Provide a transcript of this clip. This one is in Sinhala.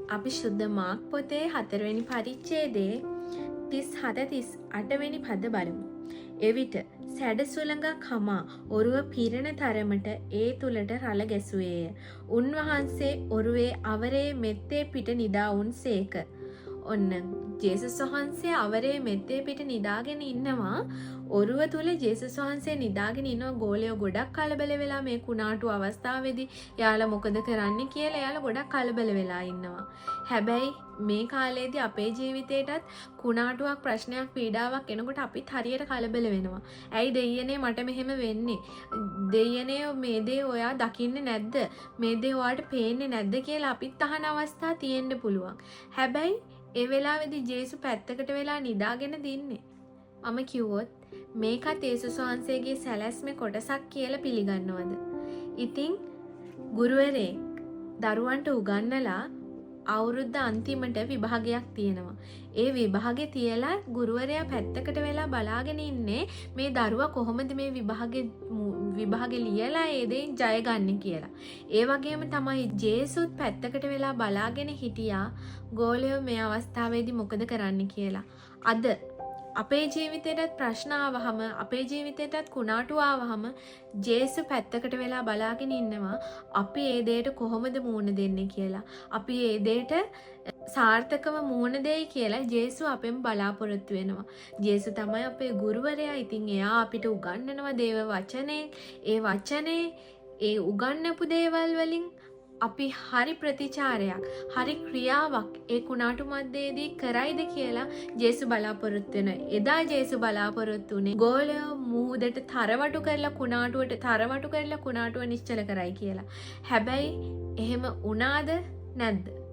අපි ශුද්ධ මාක් පොතේ 4 වෙනි පරිච්ඡේදයේ 37 38 වෙනි පද බලමු. එවිට සැඩ සුළඟක් හමා ඔරුව පිරෙන තරමට ඒ තුලට රළ ගැසුවේය. උන්වහන්සේ ඔරුවේ අවරේ මෙත්තේ පිට නිදා වුන්සේක. ඔන්න ජේසුස් වහන්සේ අවරේ මෙත්තේ පිට නිදාගෙන ඉන්නවා. ඔරුව තුල ජේසුස් වහන්සේ නිදාගෙන ඉනවා. ගෝලයෝ ගොඩක් කලබල වෙලා මේ කුණාටු අවස්ථාවේදී යාලා මොකද කරන්නේ කියලා යාලා ගොඩක් කලබල වෙලා ඉන්නවා. හැබැයි මේ කාලේදී අපේ ජීවිතේටත් කුණාටුවක් ප්‍රශ්නයක් පීඩාවක් එනකොට අපිත් හරියට කලබල වෙනවා. ඇයි දෙයියනේ මට මෙහෙම වෙන්නේ? දෙයියනේ මේ දේ ඔයා දකින්නේ නැද්ද? මේ දේ ඔයාට පේන්නේ නැද්ද කියලා අපිත් අහන අවස්ථා තියෙන්න පුළුවන්. හැබැයි ඒ වෙලාවේදී ජේසු පැත්තකට වෙලා නිදාගෙන දින්නේ. මම කිව්වොත් මේකත් යේසුස් වහන්සේගේ සැලැස්මේ කොටසක් කියලා පිළිගන්නවද? ඉතින් ගුරුවරයෙක් දරුවන්ට උගන්වලා අවුරුද්ද අන්තිමට විභාගයක් තියෙනවා. ඒ විභාගේ තියලා ගුරුවරයා පැත්තකට වෙලා බලාගෙන ඉන්නේ මේ දරුවා කොහොමද මේ විභාගේ ලියලා ඒ දෙයින් ජය ගන්න කියලා. ඒ වගේම තමයි ජේසුත් පැත්තකට වෙලා බලාගෙන හිටියා ගෝලයෝ මේ අවස්ථාවේදී මොකද කරන්න කියලා. අද අපේ ජීවිතේටත් ප්‍රශ්න ආවහම අපේ ජීවිතේටත් කුණාටු ආවහම ජේසු පැත්තකට වෙලා බලාගෙන ඉන්නවා අපි ඒ දෙයට කොහොමද මුහුණ දෙන්නේ කියලා. අපි ඒ දෙයට සාර්ථකව මුහුණ දෙයි කියලා ජේසු අපෙන් බලාපොරොත්තු වෙනවා. ජේසු තමයි අපේ ගුරුවරයා. ඉතින් එයා අපිට උගන්වනවා දේව වචනේ. ඒ වචනේ ඒ උගන්වපු දේවල් වලින් අපි හරි ප්‍රතිචාරයක් හරි ක්‍රියාවක් ඒ කුණාටු මැදේදී කරයිද කියලා ජේසු බලාපොරොත්තු වෙනවා. එදා ජේසු බලාපොරොත්තු වුණේ ගෝලයෝ මුහුදට තරවටු කරලා කුණාටුව නිශ්චල කරයි කියලා. හැබැයි එහෙම වුණාද නැද්ද?